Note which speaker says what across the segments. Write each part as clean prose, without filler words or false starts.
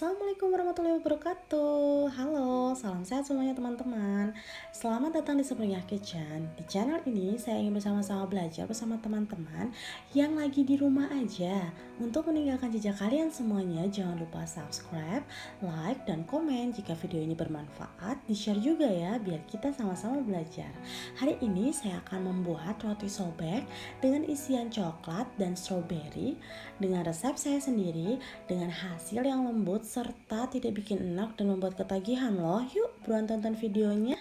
Speaker 1: Assalamualaikum warahmatullahi wabarakatuh. Halo, salam sehat semuanya teman-teman. Selamat datang di Sepenuhnya Kitchen. Di channel ini saya ingin bersama-sama belajar bersama teman-teman yang lagi di rumah aja. Untuk meninggalkan jejak kalian semuanya, jangan lupa subscribe, like, dan komen. Jika video ini bermanfaat, di-share juga ya biar kita sama-sama belajar. Hari ini saya akan membuat roti sobek dengan isian coklat dan stroberi dengan resep saya sendiri, dengan hasil yang lembut serta tidak bikin enak dan membuat ketagihan loh. Yuk buruan tonton videonya.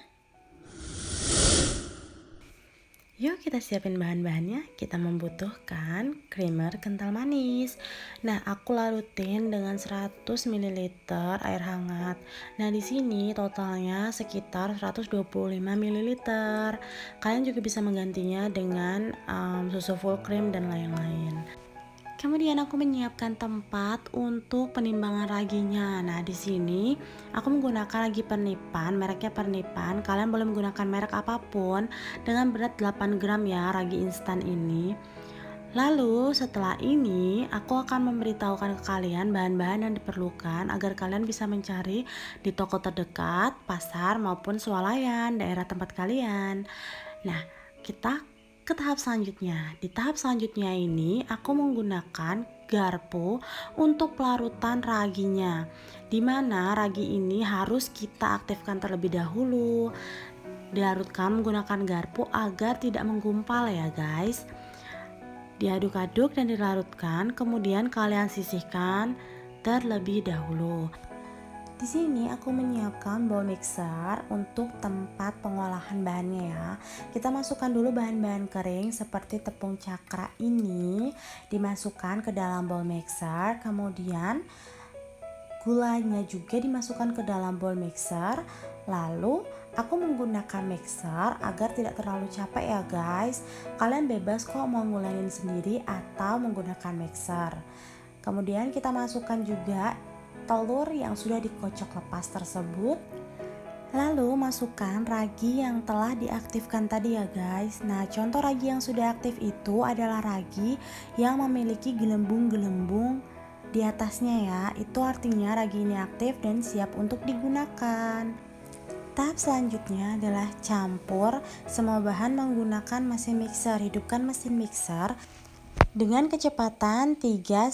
Speaker 1: Yuk kita siapin bahan-bahannya. Kita membutuhkan creamer kental manis. Nah, aku larutin dengan 100 ml air hangat. Nah, di sini totalnya sekitar 125 ml. Kalian juga bisa menggantinya dengan susu full cream dan lain-lain. Kemudian aku menyiapkan tempat untuk penimbangan raginya. Nah, di sini aku menggunakan ragi pernipan, mereknya pernipan. Kalian boleh menggunakan merek apapun dengan berat 8 gram ya, ragi instan ini. Lalu setelah ini aku akan memberitahukan ke kalian bahan-bahan yang diperlukan agar kalian bisa mencari di toko terdekat, pasar maupun swalayan daerah tempat kalian. Nah, kita ke tahap selanjutnya. Di tahap selanjutnya ini aku menggunakan garpu untuk pelarutan raginya. Dimana ragi ini harus kita aktifkan terlebih dahulu. Dilarutkan menggunakan garpu agar tidak menggumpal ya guys. Diaduk-aduk dan dilarutkan, kemudian kalian sisihkan terlebih dahulu. Di sini aku menyiapkan bowl mixer untuk tempat pengolahan bahannya ya. Kita masukkan dulu bahan-bahan kering seperti tepung cakra ini, dimasukkan ke dalam bowl mixer, kemudian gulanya juga dimasukkan ke dalam bowl mixer. Lalu aku menggunakan mixer agar tidak terlalu capek ya guys. Kalian bebas kok mau ngulangin sendiri atau menggunakan mixer. Kemudian kita masukkan juga telur yang sudah dikocok lepas tersebut. Lalu masukkan ragi yang telah diaktifkan tadi ya guys. Nah, contoh ragi yang sudah aktif itu adalah ragi yang memiliki gelembung-gelembung di atasnya ya. Itu artinya ragi ini aktif dan siap untuk digunakan. Tahap selanjutnya adalah campur semua bahan menggunakan mesin mixer. Hidupkan mesin mixer dengan kecepatan 3-4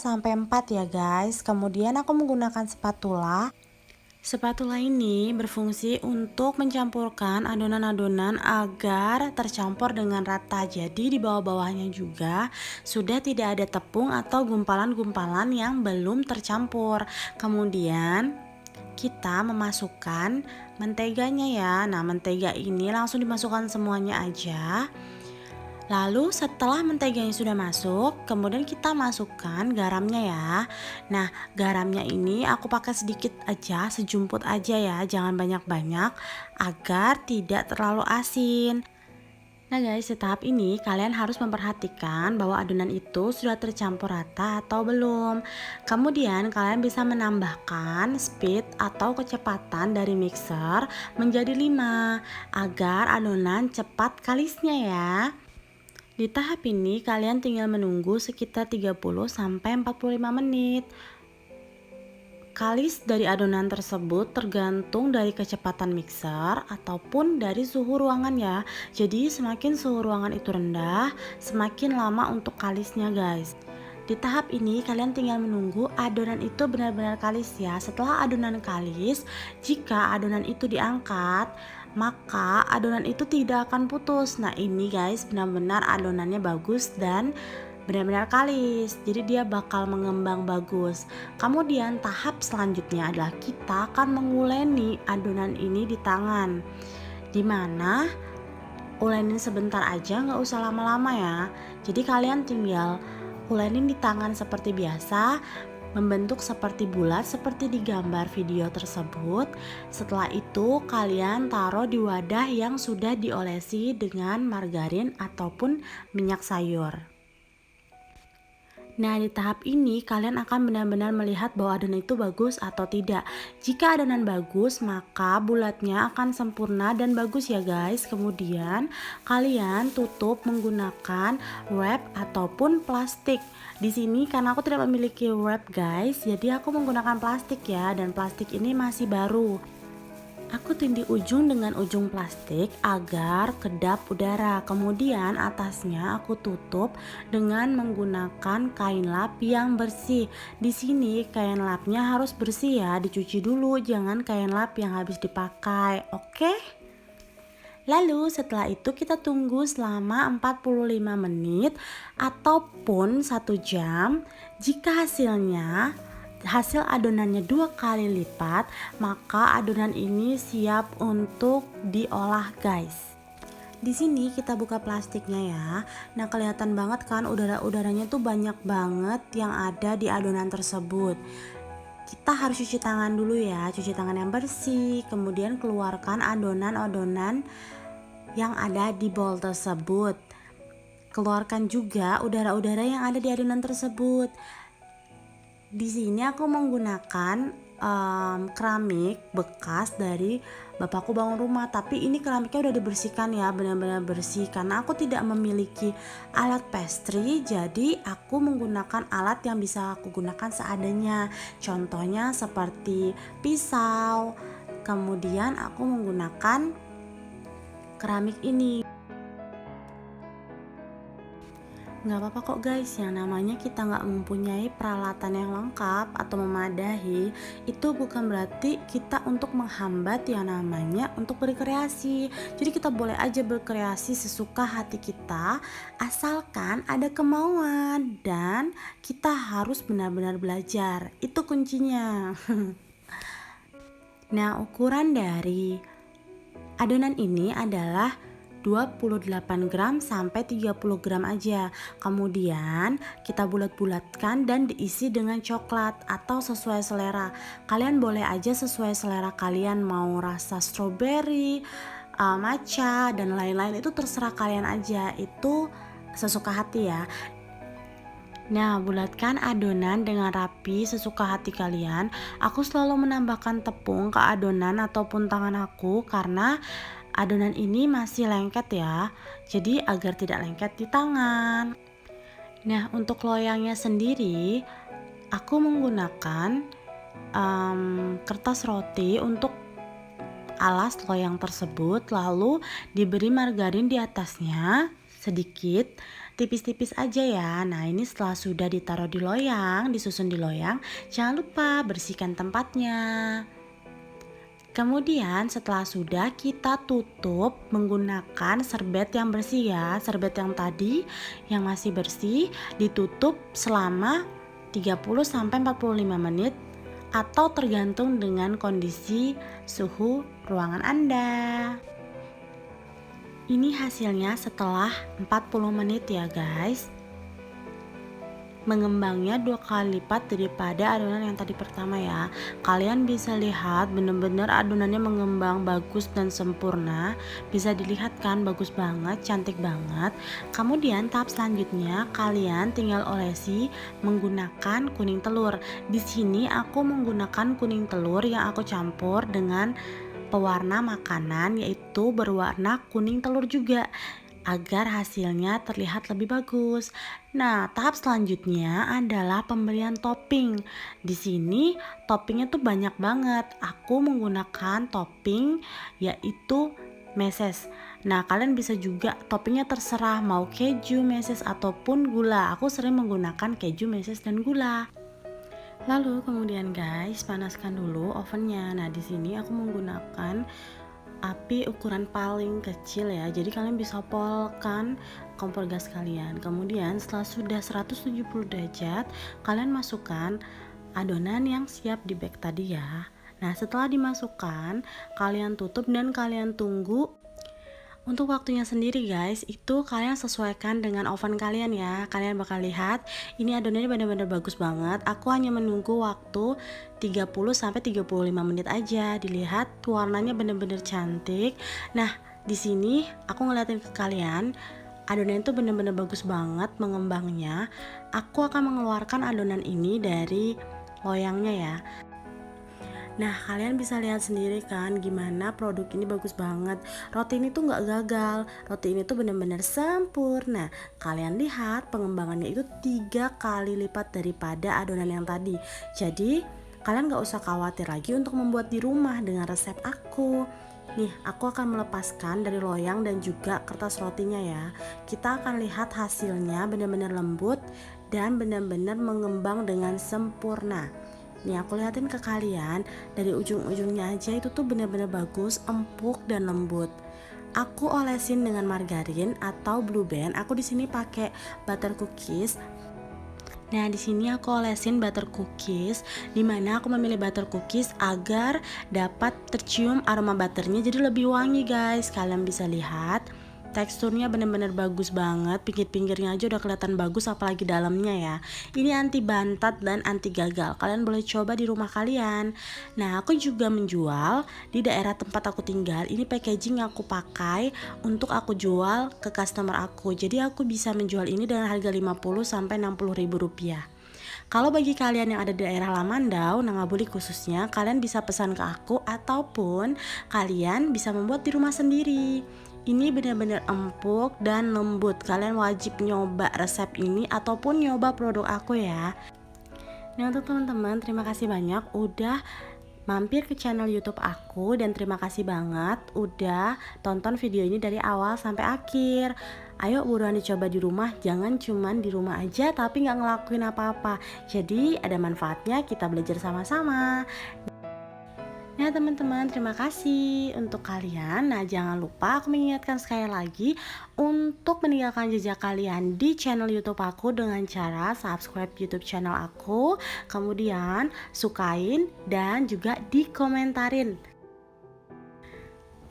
Speaker 1: ya guys. Kemudian aku menggunakan spatula. Spatula ini berfungsi untuk mencampurkan adonan-adonan agar tercampur dengan rata. Jadi di bawah-bawahnya juga sudah tidak ada tepung atau gumpalan-gumpalan yang belum tercampur. Kemudian kita memasukkan menteganya ya. Nah, mentega ini langsung dimasukkan semuanya aja. Lalu setelah menteganya sudah masuk, kemudian kita masukkan garamnya ya. Nah, garamnya ini aku pakai sedikit aja, sejumput aja ya, jangan banyak-banyak agar tidak terlalu asin. Nah guys, di tahap ini kalian harus memperhatikan bahwa adonan itu sudah tercampur rata atau belum. Kemudian kalian bisa menambahkan speed atau kecepatan dari mixer menjadi 5 agar adonan cepat kalisnya ya. Di tahap ini kalian tinggal menunggu sekitar 30-45 menit. Kalis dari adonan tersebut tergantung dari kecepatan mixer ataupun dari suhu ruangan ya. Jadi semakin suhu ruangan itu rendah, semakin lama untuk kalisnya guys. Di tahap ini kalian tinggal menunggu adonan itu benar-benar kalis ya. Setelah adonan kalis, jika adonan itu diangkat, maka adonan itu tidak akan putus. Nah ini guys, benar-benar adonannya bagus dan benar-benar kalis, jadi dia bakal mengembang bagus. Kemudian tahap selanjutnya adalah kita akan menguleni adonan ini di tangan, dimana ulenin sebentar aja, nggak usah lama-lama ya. Jadi kalian tinggal ulenin di tangan seperti biasa, membentuk seperti bulat seperti di gambar video tersebut. Setelah itu kalian taruh di wadah yang sudah diolesi dengan margarin ataupun minyak sayur. Nah, di tahap ini kalian akan benar-benar melihat bahwa adonan itu bagus atau tidak. Jika adonan bagus, maka bulatnya akan sempurna dan bagus ya guys. Kemudian kalian tutup menggunakan wrap ataupun plastik. Di sini karena aku tidak memiliki wrap guys, jadi aku menggunakan plastik ya, dan plastik ini masih baru. Aku tindih ujung dengan ujung plastik agar kedap udara. Kemudian atasnya aku tutup dengan menggunakan kain lap yang bersih. Di sini kain lapnya harus bersih ya, dicuci dulu, jangan kain lap yang habis dipakai. Oke? Lalu setelah itu kita tunggu selama 45 menit ataupun 1 jam. Jika hasil adonannya 2 kali lipat, maka adonan ini siap untuk diolah guys. Di sini kita buka plastiknya ya. Nah, kelihatan banget kan udara-udaranya tuh banyak banget yang ada di adonan tersebut. Kita harus cuci tangan dulu ya, cuci tangan yang bersih, kemudian keluarkan adonan-adonan yang ada di bowl tersebut. Keluarkan juga udara-udara yang ada di adonan tersebut. Di sini aku menggunakan keramik bekas dari bapakku bangun rumah, tapi ini keramiknya udah dibersihkan ya, benar-benar bersih karena aku tidak memiliki alat pastry, jadi aku menggunakan alat yang bisa aku gunakan seadanya. Contohnya seperti pisau. Kemudian aku menggunakan keramik ini. Nggak apa-apa kok guys, yang namanya kita nggak mempunyai peralatan yang lengkap atau memadahi, itu bukan berarti kita untuk menghambat yang namanya untuk berkreasi. Jadi kita boleh aja berkreasi sesuka hati kita, asalkan ada kemauan dan kita harus benar-benar belajar. Itu kuncinya. Nah, ukuran dari adonan ini adalah 28 gram sampai 30 gram aja. Kemudian kita bulat-bulatkan dan diisi dengan coklat atau sesuai selera. Kalian boleh aja sesuai selera kalian, mau rasa strawberry, matcha dan lain-lain, itu terserah kalian aja. Itu sesuka hati ya. Nah, bulatkan adonan dengan rapi sesuka hati kalian. Aku selalu menambahkan tepung ke adonan ataupun tangan aku karena adonan ini masih lengket ya. Jadi agar tidak lengket di tangan. Nah, untuk loyangnya sendiri aku menggunakan kertas roti untuk alas loyang tersebut, lalu diberi margarin di atasnya sedikit, tipis-tipis aja ya. Nah, ini setelah sudah ditaruh di loyang, disusun di loyang, jangan lupa bersihkan tempatnya. Kemudian setelah sudah, kita tutup menggunakan serbet yang bersih ya. Serbet yang tadi yang masih bersih ditutup selama 30-45 menit atau tergantung dengan kondisi suhu ruangan Anda. Ini hasilnya setelah 40 menit ya guys. Mengembangnya 2 kali lipat daripada adonan yang tadi pertama ya. Kalian bisa lihat bener-bener adonannya mengembang bagus dan sempurna. Bisa dilihat kan, bagus banget, cantik banget. Kemudian tahap selanjutnya kalian tinggal olesi menggunakan kuning telur. Di sini aku menggunakan kuning telur yang aku campur dengan pewarna makanan, yaitu berwarna kuning telur juga, agar hasilnya terlihat lebih bagus. Nah, tahap selanjutnya adalah pemberian topping. Di sini toppingnya tuh banyak banget. Aku menggunakan topping yaitu meses. Nah, kalian bisa juga toppingnya terserah mau keju, meses ataupun gula. Aku sering menggunakan keju, meses dan gula. Lalu kemudian guys, panaskan dulu ovennya. Nah, di sini aku menggunakan api ukuran paling kecil ya, jadi kalian bisa polkan kompor gas kalian. Kemudian setelah sudah 170 derajat, kalian masukkan adonan yang siap di bake tadi ya. Nah, setelah dimasukkan, kalian tutup dan kalian tunggu. Untuk waktunya sendiri guys, itu kalian sesuaikan dengan oven kalian ya. Kalian bakal lihat ini adonannya benar-benar bagus banget. Aku hanya menunggu waktu 30-35 menit aja. Dilihat warnanya benar-benar cantik. Nah, di sini aku ngeliatin ke kalian, adonan itu bener-bener bagus banget mengembangnya. Aku akan mengeluarkan adonan ini dari loyangnya ya. Nah, kalian bisa lihat sendiri kan gimana produk ini bagus banget. Roti ini tuh nggak gagal, roti ini tuh bener-bener sempurna. Kalian lihat pengembangannya itu 3 kali lipat daripada adonan yang tadi. Jadi kalian nggak usah khawatir lagi untuk membuat di rumah dengan resep aku. Nih, aku akan melepaskan dari loyang dan juga kertas rotinya ya. Kita akan lihat hasilnya benar-benar lembut dan benar-benar mengembang dengan sempurna. Nih, aku liatin ke kalian, dari ujung-ujungnya aja itu tuh benar-benar bagus, empuk dan lembut. Aku olesin dengan margarin atau Blue Band. Aku di sini pakai butter cookies. Nah, di sini aku olesin butter cookies, dimana aku memilih butter cookies agar dapat tercium aroma butternya jadi lebih wangi guys. Kalian bisa lihat teksturnya bener-bener bagus banget, pinggir-pinggirnya aja udah kelihatan bagus, apalagi dalamnya ya. Ini anti bantat dan anti gagal. Kalian boleh coba di rumah kalian. Nah, aku juga menjual di daerah tempat aku tinggal. Ini packaging yang aku pakai untuk aku jual ke customer aku. Jadi aku bisa menjual ini dengan harga 50 sampai 60 ribu rupiah. Kalau bagi kalian yang ada di daerah Lamandau, Nangabuli khususnya, kalian bisa pesan ke aku ataupun kalian bisa membuat di rumah sendiri. Ini benar-benar empuk dan lembut. Kalian wajib nyoba resep ini ataupun nyoba produk aku ya. Nah, untuk teman-teman, terima kasih banyak udah mampir ke channel YouTube aku, dan terima kasih banget udah tonton video ini dari awal sampai akhir. Ayo buruan dicoba di rumah, jangan cuman di rumah aja tapi nggak ngelakuin apa-apa. Jadi ada manfaatnya, kita belajar sama-sama. Nah teman-teman, terima kasih untuk kalian. Nah, jangan lupa aku mengingatkan sekali lagi untuk meninggalkan jejak kalian di channel YouTube aku dengan cara subscribe YouTube channel aku, kemudian sukain dan juga dikomentarin.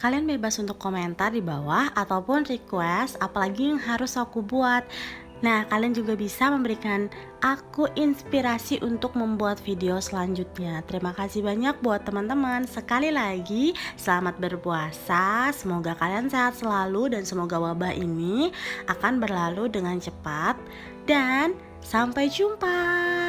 Speaker 1: Kalian bebas untuk komentar di bawah ataupun request apalagi yang harus aku buat. Nah, kalian juga bisa memberikan aku inspirasi untuk membuat video selanjutnya. Terima kasih banyak buat teman-teman. Sekali lagi, selamat berpuasa. Semoga kalian sehat selalu dan semoga wabah ini akan berlalu dengan cepat. Dan sampai jumpa.